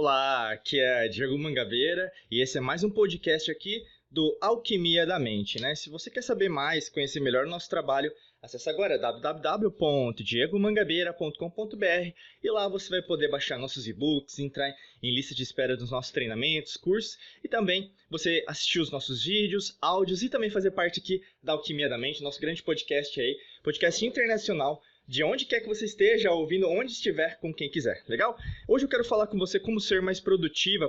Olá, aqui é Diego Mangabeira e esse é mais um podcast aqui do Alquimia da Mente, né? Se você quer saber mais, conhecer melhor o nosso trabalho, acesse agora www.diegomangabeira.com.br e lá você vai poder baixar nossos e-books, entrar em lista de espera dos nossos treinamentos, cursos e também você assistir os nossos vídeos, áudios e também fazer parte aqui da Alquimia da Mente, nosso grande podcast aí, podcast internacional, de onde quer que você esteja, ouvindo onde estiver, com quem quiser, legal? Hoje eu quero falar com você como ser mais produtivo.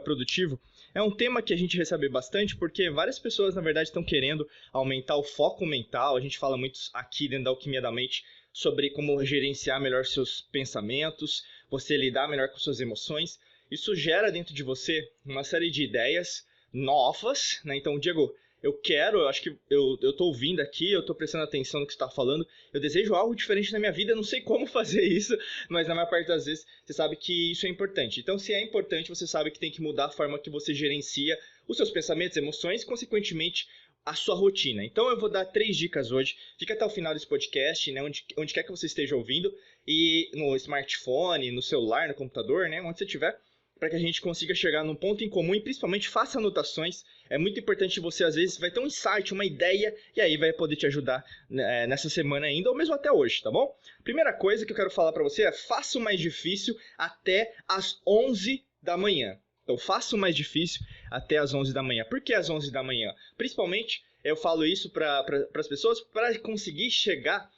É um tema que a gente recebe bastante porque várias pessoas, na verdade, estão querendo aumentar o foco mental. A gente fala muito aqui dentro da Alquimia da Mente sobre como gerenciar melhor seus pensamentos, você lidar melhor com suas emoções. Isso gera dentro de você uma série de ideias novas, né? Então, Diego, eu acho que eu tô ouvindo aqui, eu tô prestando atenção no que você está falando, eu desejo algo diferente na minha vida, eu não sei como fazer isso, mas na maior parte das vezes você sabe que isso é importante. Então, se é importante, você sabe que tem que mudar a forma que você gerencia os seus pensamentos, emoções e, consequentemente, a sua rotina. Então, eu vou dar 3 dicas hoje. Fica até o final desse podcast, né, onde quer que você esteja ouvindo, e no smartphone, no celular, no computador, né, onde você estiver, para que a gente consiga chegar num ponto em comum e principalmente faça anotações. É muito importante você, às vezes, vai ter um insight, uma ideia, e aí vai poder te ajudar nessa semana ainda, ou mesmo até hoje, tá bom? Primeira coisa que eu quero falar para você é faça o mais difícil até as 11 da manhã. Então, faça o mais difícil até as 11 da manhã. Por que às 11 da manhã? Principalmente, eu falo isso para as pessoas, para conseguir chegar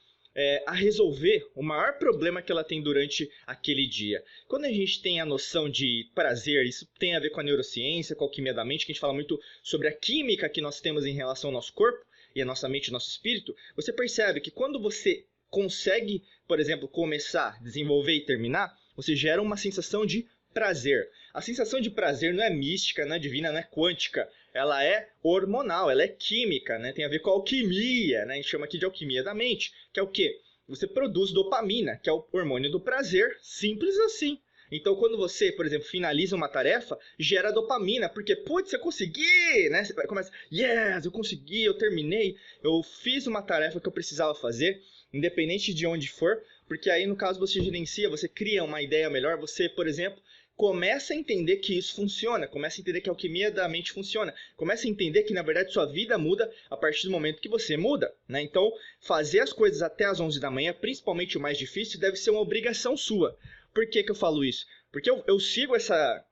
a resolver o maior problema que ela tem durante aquele dia. Quando a gente tem a noção de prazer, isso tem a ver com a neurociência, com a alquimia da mente, que a gente fala muito sobre a química que nós temos em relação ao nosso corpo e a nossa mente e nosso espírito, você percebe que quando você consegue, por exemplo, começar, desenvolver e terminar, você gera uma sensação de prazer. A sensação de prazer não é mística, não é divina, não é quântica. Ela é hormonal, ela é química, né? Tem a ver com a alquimia, né? A gente chama aqui de alquimia da mente, que é o quê? Você produz dopamina, que é o hormônio do prazer, simples assim. Então, quando você, por exemplo, finaliza uma tarefa, gera dopamina, porque, putz, eu consegui, né? Você começa, yes, eu consegui, eu terminei, eu fiz uma tarefa que eu precisava fazer, independente de onde for, porque aí, no caso, você gerencia, você cria uma ideia melhor, você, por exemplo, começa a entender que isso funciona, começa a entender que a alquimia da mente funciona, começa a entender que, na verdade, sua vida muda a partir do momento que você muda, né? Então, fazer as coisas até as 11 da manhã, principalmente o mais difícil, deve ser uma obrigação sua. Por que eu falo isso? Porque eu sigo essa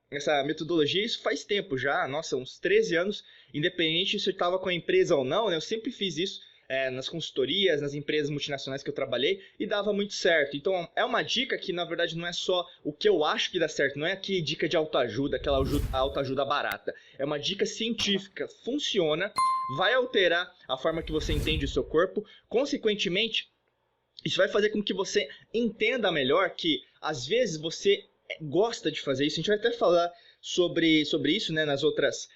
metodologia isso faz tempo já, nossa, uns 13 anos, independente se eu estava com a empresa ou não, né? Eu sempre fiz isso. Nas consultorias, nas empresas multinacionais que eu trabalhei e dava muito certo. Então é uma dica que na verdade não é só o que eu acho que dá certo, não é aqui dica de autoajuda, aquela autoajuda barata. É uma dica científica, funciona, vai alterar a forma que você entende o seu corpo, consequentemente isso vai fazer com que você entenda melhor que às vezes você gosta de fazer isso. A gente vai até falar sobre isso, né, nas outras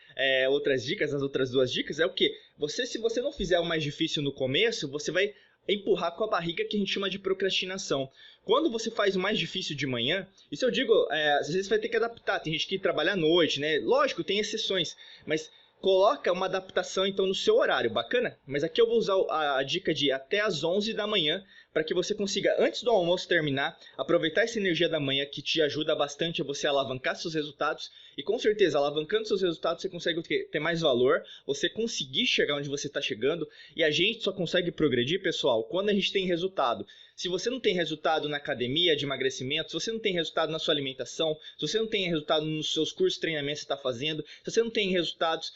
dicas, nas outras 2 dicas, é o que? Se você não fizer o mais difícil no começo, você vai empurrar com a barriga, que a gente chama de procrastinação. Quando você faz o mais difícil de manhã, isso eu digo, às vezes vai ter que adaptar, tem gente que trabalha à noite, né? Lógico, tem exceções, mas coloca uma adaptação então no seu horário, bacana? Mas aqui eu vou usar a dica de até as 11 da manhã, para que você consiga, antes do almoço terminar, aproveitar essa energia da manhã que te ajuda bastante a você alavancar seus resultados. E com certeza, alavancando seus resultados, você consegue ter mais valor, você conseguir chegar onde você está chegando. E a gente só consegue progredir, pessoal, quando a gente tem resultado. Se você não tem resultado na academia de emagrecimento, se você não tem resultado na sua alimentação, se você não tem resultado nos seus cursos de treinamento que você está fazendo, se você não tem resultados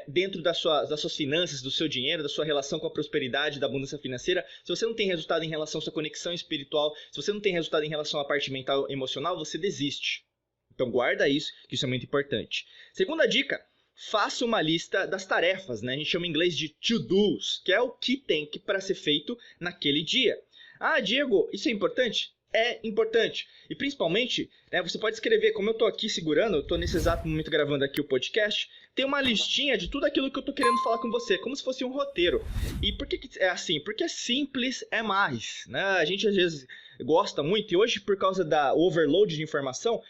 dentro das suas finanças, do seu dinheiro, da sua relação com a prosperidade, da abundância financeira, se você não tem resultado em relação à sua conexão espiritual, se você não tem resultado em relação à parte mental e emocional, você desiste. Então guarda isso, que isso é muito importante. Segunda dica, faça uma lista das tarefas, né? A gente chama em inglês de to-dos, que é o que tem para ser feito naquele dia. Ah, Diego, isso é importante? É importante. E principalmente, você pode escrever, como eu estou aqui segurando, eu estou nesse exato momento gravando aqui o podcast, tem uma listinha de tudo aquilo que eu estou querendo falar com você, como se fosse um roteiro. E por que é assim? Porque simples é mais, né? A gente às vezes gosta muito, e hoje por causa da overload de informação,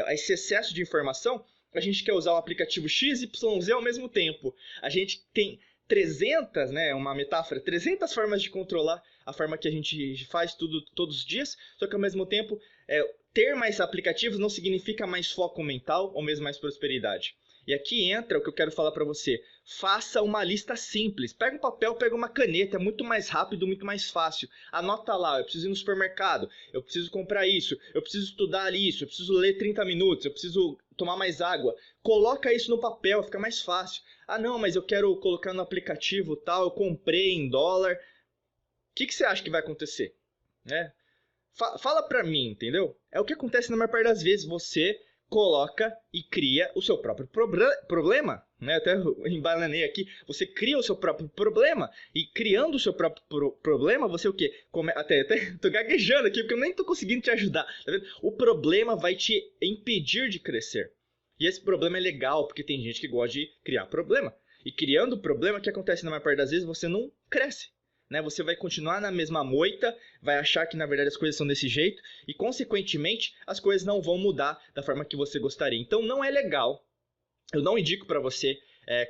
esse excesso de informação, a gente quer usar o aplicativo XYZ ao mesmo tempo. A gente tem 300, né, uma metáfora, 300 formas de controlar a forma que a gente faz tudo todos os dias, só que ao mesmo tempo, ter mais aplicativos não significa mais foco mental ou mesmo mais prosperidade. E aqui entra o que eu quero falar para você. Faça uma lista simples. Pega um papel, pega uma caneta, é muito mais rápido, muito mais fácil. Anota lá, eu preciso ir no supermercado, eu preciso comprar isso, eu preciso estudar isso, eu preciso ler 30 minutos, eu preciso tomar mais água. Coloca isso no papel, fica mais fácil. Ah não, mas eu quero colocar no aplicativo tal, eu comprei em dólar. O que você acha que vai acontecer? Fala pra mim, entendeu? É o que acontece na maior parte das vezes. Você coloca e cria o seu próprio problema, né? Até embananei aqui. Você cria o seu próprio problema e criando o seu próprio problema, você o quê? Até tô gaguejando aqui porque eu nem tô conseguindo te ajudar. Tá vendo? O problema vai te impedir de crescer. E esse problema é legal porque tem gente que gosta de criar problema. E criando problema, o que acontece na maior parte das vezes? Você não cresce. Você vai continuar na mesma moita, vai achar que na verdade as coisas são desse jeito e consequentemente as coisas não vão mudar da forma que você gostaria. Então não é legal, eu não indico para você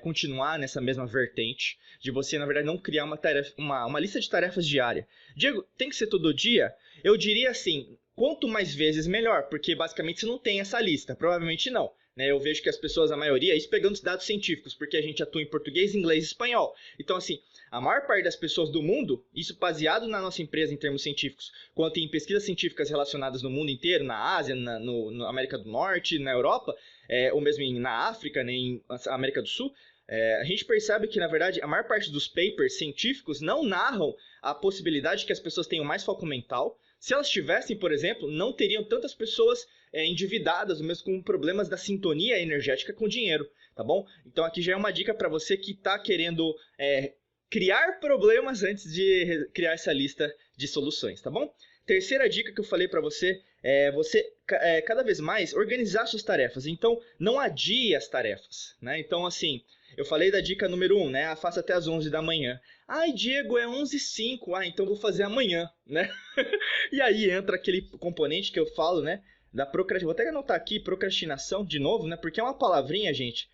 continuar nessa mesma vertente de você na verdade não criar uma lista de tarefas diária. Diego, tem que ser todo dia? Eu diria assim, quanto mais vezes melhor, porque basicamente você não tem essa lista, provavelmente não. Eu vejo que as pessoas, a maioria, isso pegando os dados científicos, porque a gente atua em português, inglês e espanhol. Então, assim, a maior parte das pessoas do mundo, isso baseado na nossa empresa em termos científicos, quanto em pesquisas científicas relacionadas no mundo inteiro, na Ásia, na América do Norte, na Europa, ou mesmo na África, em América do Sul, a gente percebe que, na verdade, a maior parte dos papers científicos não narram a possibilidade de que as pessoas tenham mais foco mental. Se elas tivessem, por exemplo, não teriam tantas pessoas endividadas, ou mesmo com problemas da sintonia energética com o dinheiro, tá bom? Então aqui já é uma dica para você que está querendo criar problemas antes de criar essa lista de soluções, tá bom? Terceira dica que eu falei para você é você cada vez mais organizar suas tarefas. Então não adie as tarefas, né? Então assim, eu falei da dica número 1, né? Faça até as 11 da manhã. Ai, Diego, é 11h05. Então vou fazer amanhã, né? E aí entra aquele componente que eu falo, né? Da procrastinação. Vou até anotar aqui procrastinação de novo, né? Porque é uma palavrinha, gente.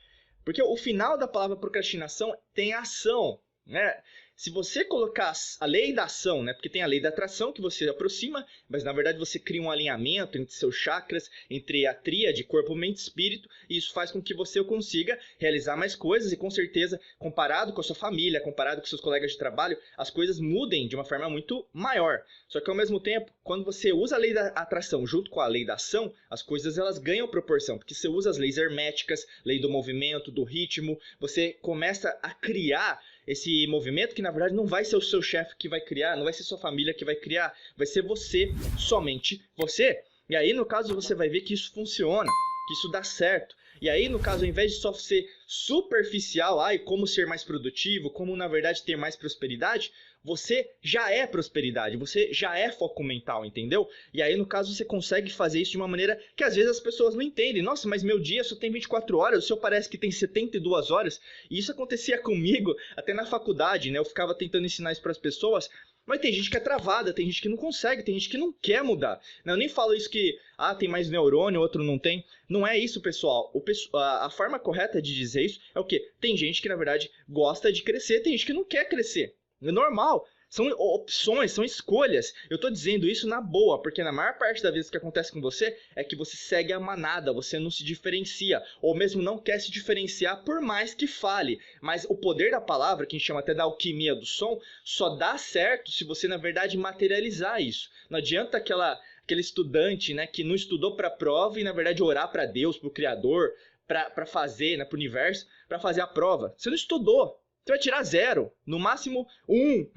Porque o final da palavra procrastinação tem ação, né? Se você colocar a lei da ação, né? Porque tem a lei da atração que você aproxima, mas na verdade você cria um alinhamento entre seus chakras, entre a tríade corpo, mente e espírito, e isso faz com que você consiga realizar mais coisas e com certeza, comparado com a sua família, comparado com seus colegas de trabalho, as coisas mudem de uma forma muito maior. Só que ao mesmo tempo, quando você usa a lei da atração junto com a lei da ação, as coisas elas ganham proporção, porque você usa as leis herméticas, lei do movimento, do ritmo, você começa a criar esse movimento que na verdade não vai ser o seu chefe que vai criar, não vai ser sua família que vai criar, vai ser você, somente você. E aí no caso você vai ver que isso funciona, que isso dá certo. E aí no caso, ao invés de só ser superficial, como ser mais produtivo, como na verdade ter mais prosperidade, você já é prosperidade, você já é foco mental, entendeu? E aí no caso você consegue fazer isso de uma maneira que às vezes as pessoas não entendem. Nossa, mas meu dia só tem 24 horas, o seu parece que tem 72 horas. E isso acontecia comigo até na faculdade, né? Eu ficava tentando ensinar isso para as pessoas, mas tem gente que é travada, tem gente que não consegue, tem gente que não quer mudar. Eu nem falo isso que tem mais neurônio, outro não tem. Não é isso, pessoal. A forma correta de dizer isso é o quê? Tem gente que na verdade gosta de crescer, tem gente que não quer crescer. É normal, são opções, são escolhas. Eu estou dizendo isso na boa, porque na maior parte das vezes o que acontece com você é que você segue a manada, você não se diferencia, ou mesmo não quer se diferenciar por mais que fale. Mas o poder da palavra, que a gente chama até da alquimia do som, só dá certo se você na verdade materializar isso. Não adianta aquele estudante, né, que não estudou para a prova e na verdade orar para Deus, para o Criador, para fazer, né, para o universo, para fazer a prova. Você não estudou. Você vai tirar 0, no máximo 1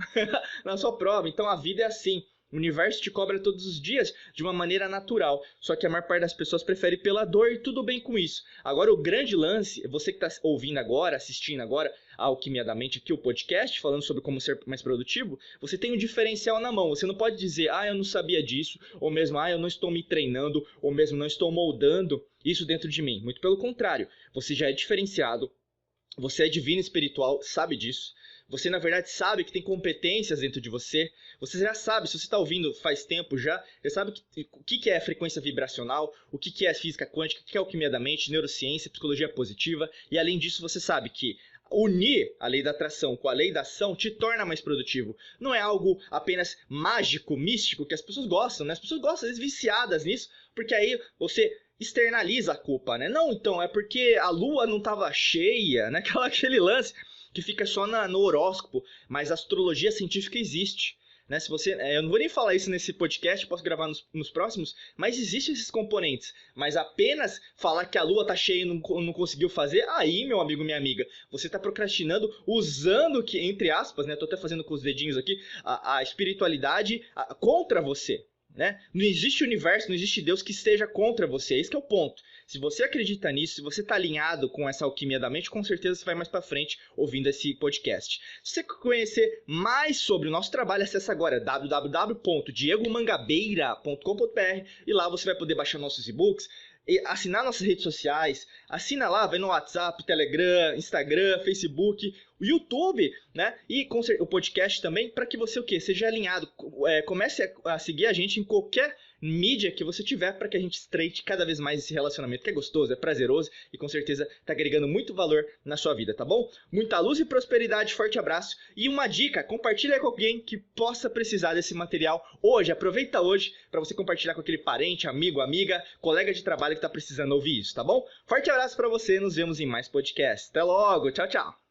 na sua prova. Então a vida é assim. O universo te cobra todos os dias de uma maneira natural. Só que a maior parte das pessoas prefere pela dor e tudo bem com isso. Agora o grande lance, você que está ouvindo agora, assistindo agora a Alquimia da Mente aqui, o podcast, falando sobre como ser mais produtivo, você tem um diferencial na mão. Você não pode dizer, eu não sabia disso, ou mesmo, eu não estou me treinando, ou mesmo não estou moldando isso dentro de mim. Muito pelo contrário, você já é diferenciado. Você é divino espiritual, sabe disso. Você, na verdade, sabe que tem competências dentro de você. Você já sabe, se você está ouvindo faz tempo já sabe o que é frequência vibracional, o que é física quântica, o que é alquimia da mente, neurociência, psicologia positiva. E, além disso, você sabe que unir a lei da atração com a lei da ação te torna mais produtivo. Não é algo apenas mágico, místico, que as pessoas gostam, né? As pessoas gostam, às vezes, viciadas nisso, porque aí você externaliza a culpa, né? Não, então, é porque a lua não estava cheia, né? Aquele lance que fica só no horóscopo, mas a astrologia científica existe. Né? Se você, eu não vou nem falar isso nesse podcast, posso gravar nos próximos, mas existem esses componentes. Mas apenas falar que a lua tá cheia e não conseguiu fazer, aí, meu amigo, minha amiga, você tá procrastinando usando, que entre aspas, né, tô até fazendo com os dedinhos aqui, a espiritualidade contra você. Né? Não existe universo, não existe Deus que esteja contra você, esse que é o ponto. Se você acredita nisso, se você está alinhado com essa alquimia da mente, com certeza você vai mais para frente ouvindo esse podcast. Se você quer conhecer mais sobre o nosso trabalho, acesse agora www.diegomangabeira.com.br e lá você vai poder baixar nossos e-books, e assinar nossas redes sociais, assina lá, vai no WhatsApp, Telegram, Instagram, Facebook, o YouTube, né? E o podcast também, para que você o quê? Seja alinhado, comece a seguir a gente em qualquer mídia que você tiver, para que a gente estreite cada vez mais esse relacionamento que é gostoso, é prazeroso e com certeza está agregando muito valor na sua vida, tá bom? Muita luz e prosperidade, forte abraço e uma dica, compartilha com alguém que possa precisar desse material hoje, aproveita hoje para você compartilhar com aquele parente, amigo, amiga, colega de trabalho que está precisando ouvir isso, tá bom? Forte abraço para você, nos vemos em mais podcasts. Até logo, tchau, tchau!